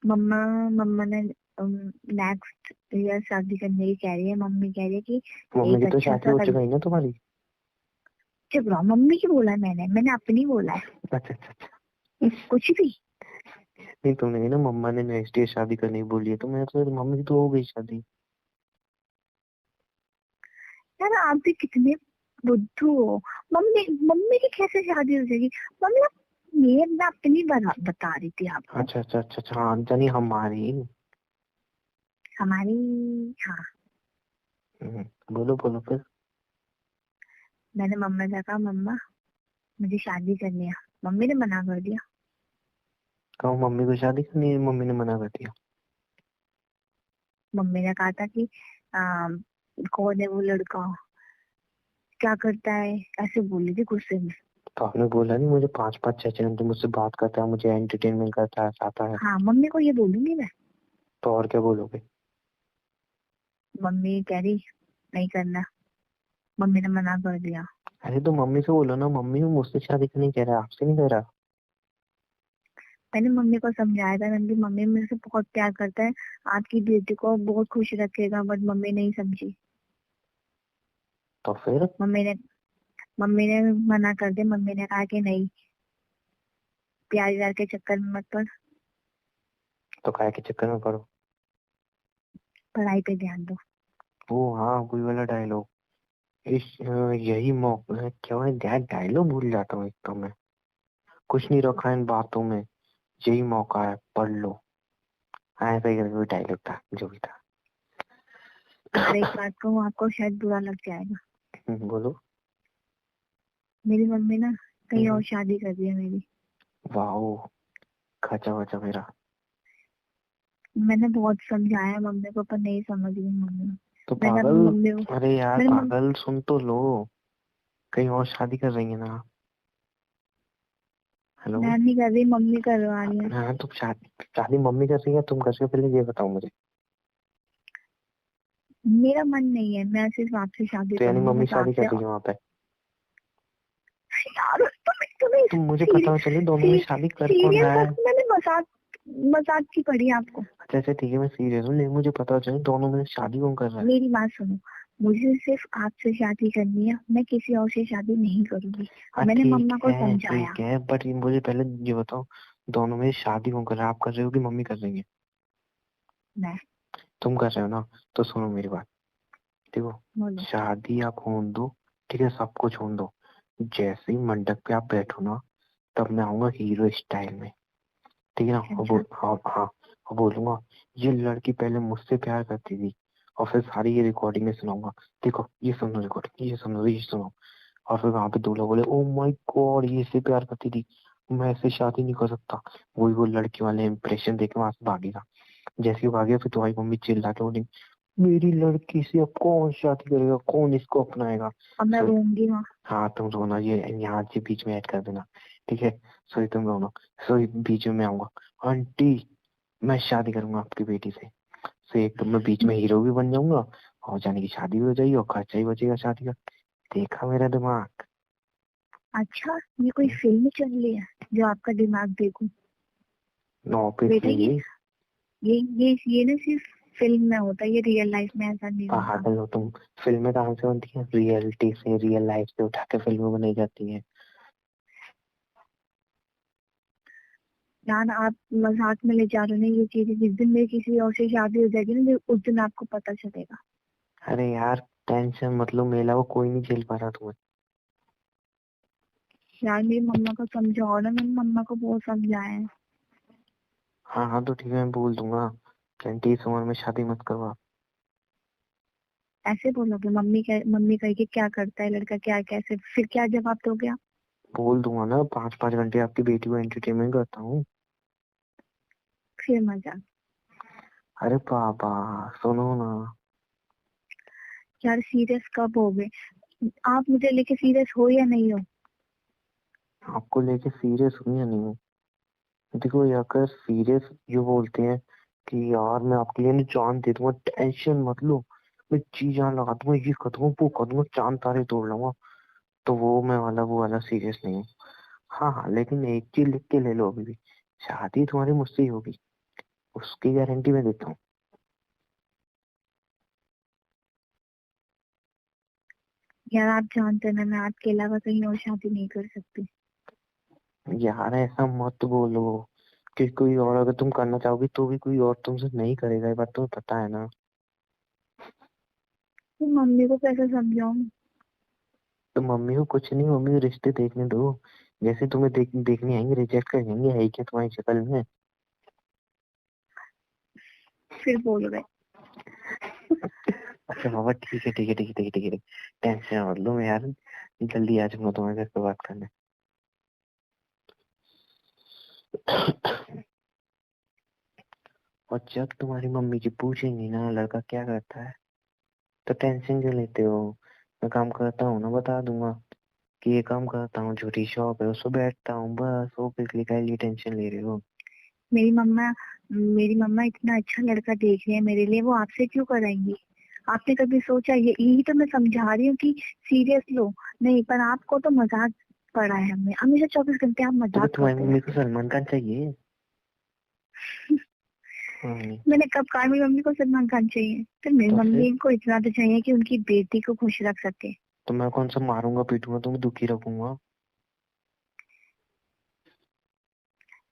मम्मा मम्मा ने नेक्स्ट ईयर शादी करने की कह रही है। मम्मी कह रही है कि मम्मी एक की तो अच्छा शादी सा हो कर। चुकी है ना तुम्हारी। चुप रहो, मम्मी की बोला है मैंने अपनी बोला है। अच्छा अच्छा अच्छा। कुछ भी। नहीं तुमने कही ना मम्मा ने नेक्स्ट ईयर शादी करने की बोली है, तो मैं तो मम्मी की तो हो गई शादी। यार आप भी कितने बुद्धू हो। मम्मी मम्मी की कैसे शादी हो जाएगी। मतलब मैं अपनी बता रही थी आपको। अच्छा अच्छा अच्छा अच्छा, हाँ जानी हमारी। हमारी। हाँ। बोलो बोलो फिर। मैंने मम्मा से कहा मम्मा मुझे शादी करनी है। मम्मी ने मना कर दिया। कहो मम्मी को शादी करनी है, मम्मी ने मना कर दिया। मम्मी ने कहा था कि कौन है वो लड़का, क्या करता है, ऐसे बोली थी गुस्से में। तो आपने बोला नहीं मुझे 5-5 6 6 घंटे मुझसे बात करता है, मुझे एंटरटेनमेंट करता है, आता है। हाँ मम्मी को ये बोलूंगी मैं। तो और क्या बोलोगे? मम्मी कह रही नहीं करना, मम्मी ने मना कर दिया। अरे तो मम्मी से बोलो ना, मम्मी वो मुझसे शादी करने कह रहा है, आपसे नहीं कह रहा। मैंने मम्मी को समझाया था, मैंने कहा, मम्मी मेरे से बहुत प्यार करता है, आपकी बेटी को बहुत खुश रखेगा, बट मम्मी नहीं समझी। तो फिर मम्मी ने मना कर दिया। मम्मी ने कहा कि नहीं, प्यार व्यार के चक्कर में मत पड़, तो काय के चक्कर में पड़ो। पढ़ाई पे ध्यान दो। वो हाँ वही वाला डायलॉग। यही मौका है, क्या है यार, डायलॉग भूल जाता हूँ एक तो मैं। कुछ नहीं रखा इन बातों में, यही मौका है, पढ़ लो। हाँ ऐसा ही करके डायलॉग था जो भी था। और एक बात कहूँ, आपको शायद बुरा लग जाएगा। बोलो। मेरी मम्मी ना कहीं हम्म, और शादी कर रही है मेरी। वाओ, खचा बचा मेरा। मैंने बहुत समझाया मम्मी को, पर नहीं समझ रही मम्मी। तो मैंने पागल, अपनी मम्मी को अरे यार मैंने मम, पागल सुन तो लो, कहीं और शादी कर रही है ना। हेलो। मैं नहीं कर रही, मम्मी करवा रही है। हाँ तो शादी शादी मम्मी कर रही है, तुम कर रही हो, पहले ये बताओ मुझे। मेरा मन नहीं है, मैं सिर्फ आपसे शादी तो यानी करूंगी, मम्मी बस शादी कर आपसे। रही है वहां पे। यार तुम्हें तो मुझे पता चले दोनों में शादी कर कौन सीरियस रहा है। बात, मैंने मजाक मजाक की पड़ी आपको। अच्छा अच्छा ठीक है, मैं सीरियस हूँ, लेकिन मुझे पता चले दोनों में शादी कौन कर रहा है। मेरी बात सुनो, मुझे सिर्फ आपसे शादी करनी है, मैं किसी और से शादी नहीं करूंगी। हाँ मैंने मम्मा को समझाया। ठीक है, बट ये मुझे पहले ये बताओ, दोनों में शादी कौन कर रहा है, आप कर रहे हो कि मम्मी कर रही है? मैं। तुम कर रहे हो ना। तो सुनो मेरी बात, देखो, बोलो। शादी आप होने दो, ठीक है, सब कुछ होने दो। जैसे ही मंडप पे आप बैठो ना, तब मैं आऊंगा हीरो स्टाइल में, ठीक है ना, अच्छा। हाँ हाँ, और बोलूंगा ये लड़की पहले मुझसे प्यार करती थी, और फिर सारी ये रिकॉर्डिंग में सुनाऊंगा, देखो ये सुनो रिकॉर्डिंग, ये सुनो ये सुनो। और फिर वहां पे दूल्हा बोले ओ माय गॉड ये इससे प्यार करती थी, मैं इससे शादी नहीं कर सकता। वही वो लड़की वाले इंप्रेशन देके वहां से भागेगा। जैसे ही भागेगा फिर तुम्हारी मम्मी चिल्ला के बोलेगी मेरी लड़की से अब कौन शादी करेगा, कौन इसको अपनाएगा। अब मैं सो रोऊंगी वहाँ। हाँ तुम रोना, ये यहाँ से बीच में ऐड कर देना, ठीक है। सो तुम रोना, सो बीच में मैं आऊंगा, आंटी मैं शादी करूंगा आपकी बेटी से। सो एक तो मैं बीच में हीरो भी बन जाऊंगा, और जाने की शादी भी हो जाएगी और खर्चा ही बचेगा शादी का। देखा मेरा दिमाग। अच्छा, ये कोई फिल्म चल रही है जो आपका दिमाग देखूं? बेटा ऑब्वियसली। ये ना सिर्फ फिल्म में होता है, ये रियल लाइफ में ऐसा नहीं होता। पागल हो तुम, फिल्में कहाँ से बनती हैं, रियलिटी से, रियल लाइफ से उठा के फिल्में बनाई जाती हैं। यार आप मजाक में ले जा रहे हो ना ये चीजें, जिस दिन मेरी किसी और से शादी हो जाएगी ना, उस दिन आपको पता चलेगा। अरे यार टेंशन मत लो, मेला वो कोई नहीं झेल पा रहा तुम्हें। यार मेरी मम्मा को समझाओ ना, मैंने मम्मा को बहुत समझाया है। हाँ हाँ तो ठीक है, मैं बोल दूंगा कि आंटी इस उम्र में शादी मत करो आप। ऐसे बोलोगे? मम्मी कहेगी क्या करता है लड़का, क्या कैसे, फिर क्या जवाब दोगे आप? बोल दूंगा ना 5-5 घंटे आपकी बेटी को एंटरटेनमेंट करता हूँ। फिर मजा। अरे पापा सुनो ना। यार सीरियस कब हो गए आप? मुझे लेके सीरियस हो या नहीं हो? आपको लेके सीरियस हूँ या नहीं हूँ? देखो ये अगर सीरियस ये बोलते हैं कि यार मैं आपके लिए ना जान दे दूंगा, टेंशन मत लो, मैं जी जान लगा दूंगा, ये कर दूंगा वो कर दूंगा, चांद तारे तोड़ लूंगा, तो वो वाला सीरियस नहीं है। हाँ हाँ लेकिन एक चीज लिख के ले लो अभी भी, शादी तुम्हारी मुझसे ही होगी, उसकी गारंटी मैं देता हूँ। यार आप जानते हो ना, मैं आपके अलावा कहीं और शादी नहीं कर सकती। यार ऐसा मत बोलो कि कोई और अगर तुम करना चाहोगी तो भी कोई और तुमसे नहीं करेगा, ये बात तुम्हें पता है ना। तो मम्मी को कैसे समझाऊं? तो मम्मी को कुछ नहीं, मम्मी को रिश्ते देखने दो, जैसे तुम्हें देखने आएंगे रिजेक्ट कर देंगे, है ही क्या तुम्हारी शक्ल में। फिर बोल रहे। अच्छा बाबा ठीक है ठीक है ठीक है ठीक है ठीक है, टेंशन मत लो मैं यार, जल्दी आ जाऊंगा तुम्हारे घर पे बात करने। और जब तुम्हारी मम्मी जी पूछेंगी ना लड़का क्या करता है, तो टेंशन क्यों लेते हो? मैं काम करता हूँ ना, बता दूंगा कि ये काम करता हूँ, छोटी शॉप है उसमें बैठता हूँ बस। वो किस लिए, लिए टेंशन ले रहे हो? मेरी मम्मा मेरी मम्मा इतना अच्छा लड़का देख रही है मेरे लिए, वो आपसे क्यों कराएंगी? आपने कभी सोचा? ये यही तो मैं समझा रही हूँ कि सीरियस लो। नहीं, पर आपको तो मजाक पड़ा है। हमें हमेशा 24 घंटे आप तो क्या मजाक तुम्हारी करते मम्मी को रहते सलमान खान चाहिए? हैं। हाँ। मैंने कब कहा मेरी मम्मी को सलमान खान चाहिए? फिर मेरी तो फिर मम्मी को इतना तो चाहिए कि उनकी बेटी को खुश रख सके। तो मैं कौन सा मारूंगा पीटूंगा तुम्हें दुखी रखूंगा?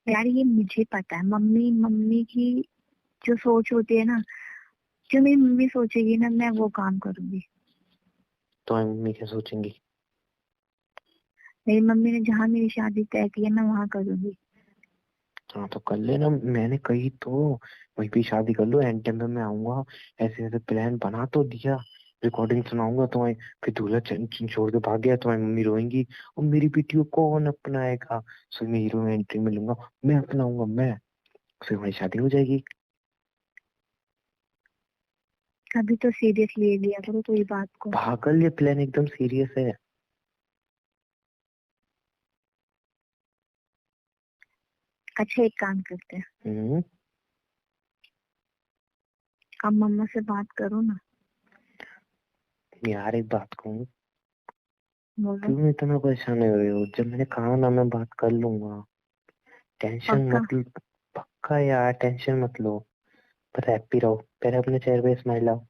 यार ये मुझे पता है, मम्मी मम्मी की जो सोच होती है ना, जो मेरी मम्मी सोचेगी ना, मैं वो काम करूंगी। तुम्हारी मम्मी क्या सोचेंगी? मेरी मम्मी ने जहाँ मेरी शादी तय की है, मैं वहाँ करूंगी। हाँ तो कर लेना, मैंने कही तो वहीं पे शादी कर लो, एंड टाइम पे मैं आऊंगा। ऐसे ऐसे प्लान बना तो दिया, रिकॉर्डिंग सुनाऊंगा तुम्हें। फिर दूल्हा छोड़ के भाग गया, तुम्हारी मम्मी रोएंगी और मेरी बेटी को कौन अपनाएगा? फिर मैं हीरो में एंट्री मिलूंगा, मैं अपनाऊंगा मैं। फिर हमारी शादी हो जाएगी। कभी तो सीरियस ले लिया करो कोई बात को। पागल, ये प्लान एकदम सीरियस है। अच्छा, एक काम करते हैं, हम्म। आप मम्मा से बात करो ना। यार एक बात कहूँ, बोलो। क्यों इतना परेशान हो रहे हो? जब मैंने कहा ना मैं बात कर लूंगा, टेंशन पक्का? मत लो। पक्का यार, टेंशन मत लो। पर हैप्पी रहो, पहले अपने चेहरे पे स्माइल लाओ।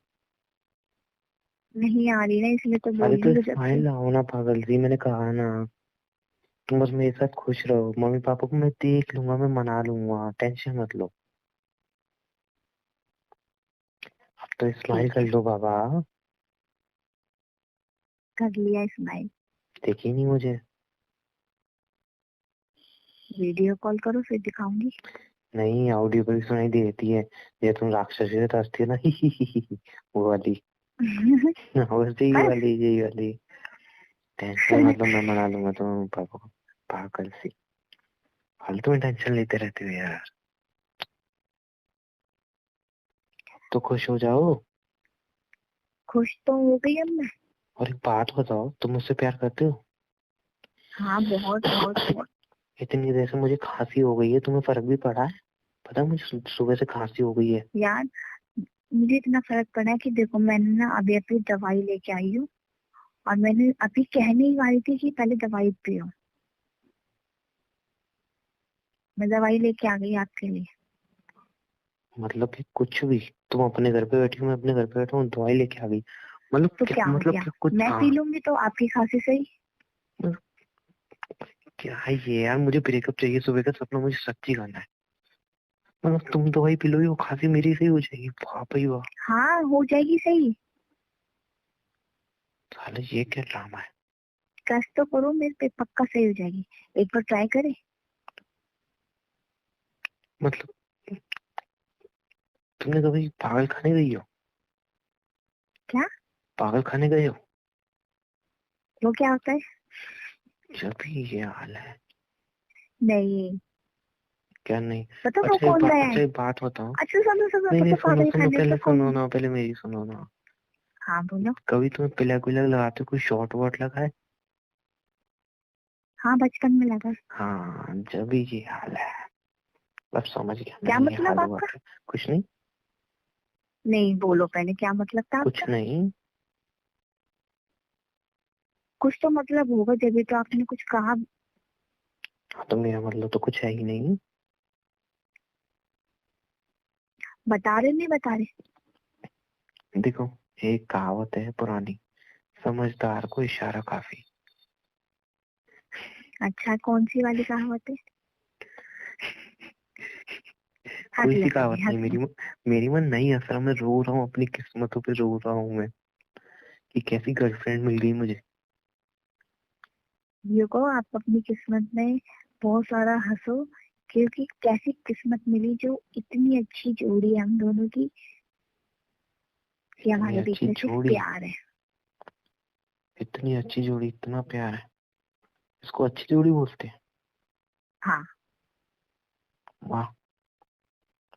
नहीं आ रही ना, इसलिए तो अरे बोल रही तो हूँ जब से। स्माइल लाओ ना पागल जी, मैंने कहा ना। तुम बस मेरे साथ खुश रहो, मम्मी पापा को मैं देख लूंगा, मैं मना लूंगा, टेंशन मत लो। अब तो स्माइल ठीक कर है, लो बाबा। कर लिया स्माइल। देखी नहीं मुझे? वीडियो कॉल करो फिर दिखाऊंगी। नहीं, ऑडियो पर भी सुनाई देती है। ये तुम राक्षसी से हंसती है ना, ही ही, वो वाली। बस यही बस। वाली, यही वाली। टेंशन मतलब मैं मना लूंगा तुम्हारे मम्मी पापा को। पागल सी, फालतू में टेंशन लेते रहते हो यार। तो खुश हो जाओ। खुश तो हो गई अब मैं। और एक बात बताओ, तुम मुझसे प्यार करते हो? हाँ, बहुत बहुत बहुत। इतनी देर से मुझे खांसी हो गई है, तुम्हें फर्क भी पड़ा है? पता है मुझे सुबह से खांसी हो गई है। यार मुझे इतना फर्क पड़ा है कि देखो, मैंने ना अभी अभी दवाई लेके आई हूँ। और मैंने अभी कहने ही वाली थी कि पहले दवाई पियो। मैं दवाई लेके आ गई आपके लिए। मतलब कि कुछ भी, तुम अपने घर पे बैठी हो, मैं अपने घर पे बैठा हूँ, दवाई लेके आ गई? मतलब तो क्या, क्या हो मतलब गया? क्या कुछ मैं पी लूंगी तो आपकी खांसी सही। मतलब क्या है ये यार? मुझे ब्रेकअप चाहिए, सुबह का सपना मुझे सच्ची करना है। मतलब तुम दवाई पी लोगी, वो खांसी मेरी सही हो जाएगी? वाह भाई वाह। हाँ, हो जाएगी सही। साले ये क्या ड्रामा है? ट्रस्ट तो करो मेरे पे, पक्का सही हो जाएगी। एक बार ट्राई करें। मतलब तुमने कभी पागल खाने गई हो? क्या? पागल खाने गए हो? वो क्या होता है? जब भी ये हाल है। नहीं। क्या नहीं? पता वो कौन गया है? अच्छा एक बात बताओ। अच्छा, सुनो सुनो, नहीं नहीं, पता सुनो पागल सुनो, खाने पहले तो कौन? सुनो ना, पहले मेरी सुनो ना। हाँ बोलो। कभी तुम्हें पिलक विलक लगाते हो, कोई शॉट वॉट लगा है? हाँ, बचपन में लगा। हाँ, जब भी ये हाल है। अब समझ गया मैं, क्या ये मतलब हाल हुआ आपका? था। कुछ नहीं। नहीं, बोलो पहले क्या मतलब था कुछ आपका। नहीं। कुछ तो मतलब होगा, जब भी तो आपने कुछ कहा। हाँ, तो मेरा मतलब तो कुछ है ही नहीं। बता रहे नहीं बता रहे? देखो, एक कहावत है पुरानी, समझदार को इशारा काफी। अच्छा, कौन सी वाली कहावत है? हंस कोई सी लेते कहावत हैं, नहीं, हंस। मेरी मन नहीं हंस रहा, मैं रो रहा हूँ, अपनी किस्मतों पे रो रहा हूँ मैं, कि कैसी गर्लफ्रेंड मिल गई मुझे। ये को आप अपनी किस्मत में बहुत सारा हंसो, क्योंकि कैसी किस्मत मिली जो इतनी अच्छी जोड़ी है हम दोनों की, कि इतनी हमारे बीच अच्छी में सिर्फ जोड़ी, प्यार है। इतनी अच्छी जोड़ी, इतना प्यार है, इसको अच्छी जोड़ी बोलते हैं? हाँ। वाह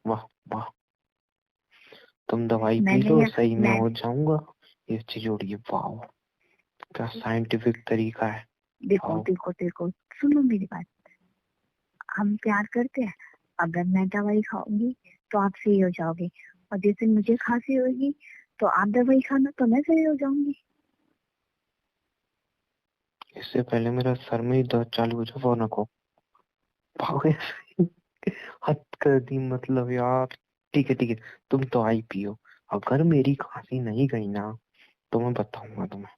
वाह वाह। तुम दवाई पी मैंने लो, या सही मैं मैं हो जाऊंगा। ये चीज हो रही है, वाह क्या साइंटिफिक तरीका है। देखो वाह देखो देखो, सुनो मेरी बात। हम प्यार करते हैं, अगर मैं दवाई खाऊंगी तो आप सही हो जाओगे, और जिस दिन मुझे खांसी होगी तो आप दवाई खाना तो मैं सही हो जाऊंगी। इससे पहले मेरा सर में ही दर्द चालू हो जाए फोन को। वाह हद कर दी मतलब यार। ठीक है तुम तो आई पियो, अगर मेरी खांसी नहीं गई ना तो मैं बताऊंगा तुम्हें।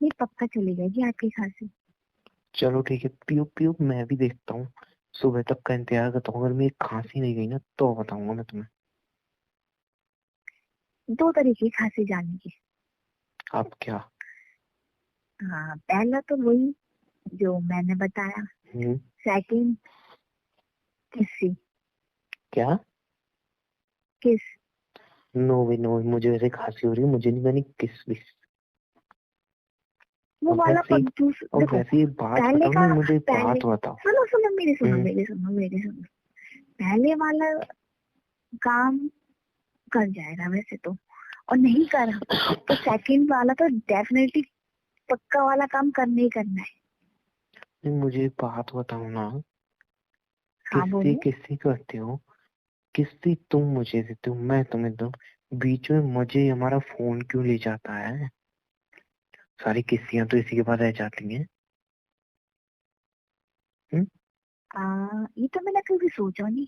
ये पक्का चली जाएगी आपकी खांसी। चलो ठीक है, पियो पियो, मैं भी देखता हूँ, सुबह तक का इंतजार करता हूँ, अगर मेरी खांसी नहीं गई ना तो बताऊंगा मैं तुम्हें। दो तरीके की खांसी जाने की। अब क्या? हाँ, पहला तो वही जो मैंने बताया। हम्म। सेकंड, किसी क्या? किस। नो वे नो, मुझे वैसे खांसी हो रही है, मुझे नहीं करनी किस भी। वो और वाला वैसे ही और देखो, वैसे ही बात पहले बताओ का ना, मुझे एक पहले बात बताओ। सुनो सुनो मेरी सुनो हम्म। मेरी सुनो मेरी सुनो। पहले वाला काम कर जाएगा वैसे तो, और नहीं करा तो सेकंड वाला तो डेफिनेटली पक्का वाला काम करना ही करना है। नहीं, मुझे एक बात बताओ ना, हाँ किससे बोलो। किससे करते हो? किससे तुम मुझे देते हो, मैं तुम्हें दूं? बीच में मुझे हमारा फोन क्यों ले जाता है? सारी किस्सियां तो इसी के पास रह जाती हैं। हम्म। ये तो मैंने कभी सोचा नहीं।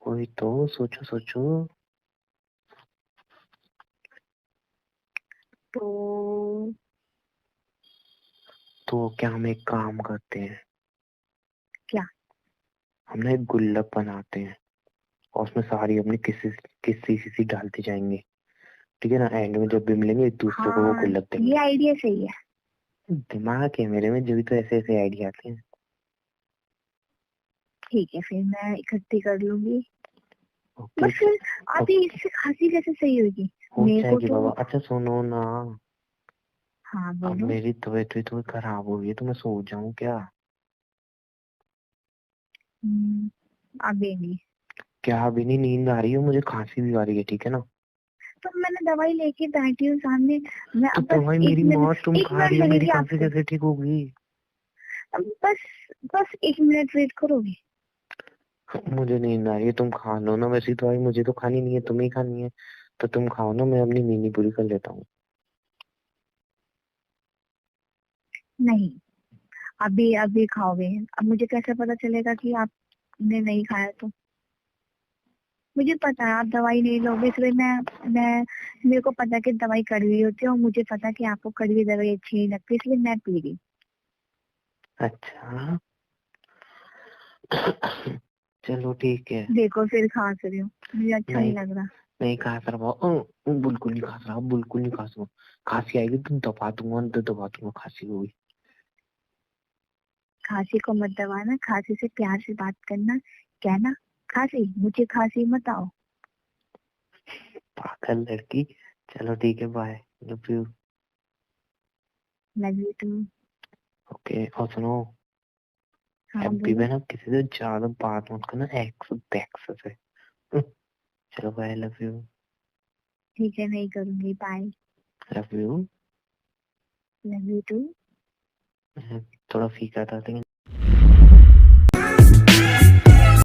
वही तो, सोचो सोचो। तो तो क्या हम एक काम करते हैं, क्या? हम ना एक गुल्लक बनाते हैं और उसमें सारी अपनी किस्सी किस्सी किस्सी डालते जाएंगे, ठीक है ना? एंड में जब भी मिलेंगे एक दूसरे को वो हाँ, गुल्लक ये देंगे। आइडिया सही है। दिमाग है मेरे में, जो भी तो ऐसे ऐसे आइडिया आते हैं। ठीक है, फिर मैं इकट्ठी कर लूंगी। ओके। बस फिर अभी इससे खांसी कैसे सही होगी? हो मेरे को जाएगी तो। बाबा। अच्छा सुनो ना, हाँ अब बोलो। मेरी तबीयत भी तो खराब हो गई है, तो मैं सो जाऊं क्या? अभी नहीं। क्या? अभी नहीं, नींद आ रही है मुझे, खांसी भी आ रही है, ठीक है ना? तो मैंने दवाई लेके बैठी हूँ सामने। मैं तो अब बस दवाई एक मेरी मिनट, माँ तुम एक खा मिनट रही हो, मेरी लगेगी खांसी आपको। कैसे ठीक होगी? अब बस बस एक मिनट वेट करोगे? मुझे नींद आ रही है, तुम खा लो ना, वैसी दवाई मुझे तो खानी नहीं है, तुम्हें ही खानी है। तो तुम खाओ ना, मैं अपनी नींद पूरी कर लेता हूँ। नहीं, अभी अभी खाओगे? अब मुझे कैसे पता चलेगा कि आपने नहीं खाया? तो मुझे पता है आप दवाई नहीं लोगे, इसलिए मैं मेरे को पता है कि दवाई कड़वी होती है, और मुझे पता है कि आपको कड़वी दवाई अच्छी नहीं लगती, इसलिए मैं पी रही। अच्छा चलो ठीक है। देखो फिर खांस रही हूँ, मुझे अच्छा नहीं नहीं, लग रहा। नहीं खा रहा, बिल्कुल नहीं खा रहा, बिल्कुल नहीं खा रहा। खांसी आएगी तो दबा दूंगा, अंदर दबा दूंगा, खांसी होगी। खांसी को मत दबाना, खांसी से प्यार से बात करना। कहना, खांसी मुझे खांसी मत आओ। पागल लड़की। चलो ठीक है, bye, love you. Love you too. Okay, और सुनो, हाँ एमपी बोलो। में ना किसी से ज्यादा बात मत करना, एक्स बैक्स से। चलो बाय, लव यू। ठीक है, नहीं करूंगी, bye. Love you. Love you too. थोड़ा फीका था लेकिन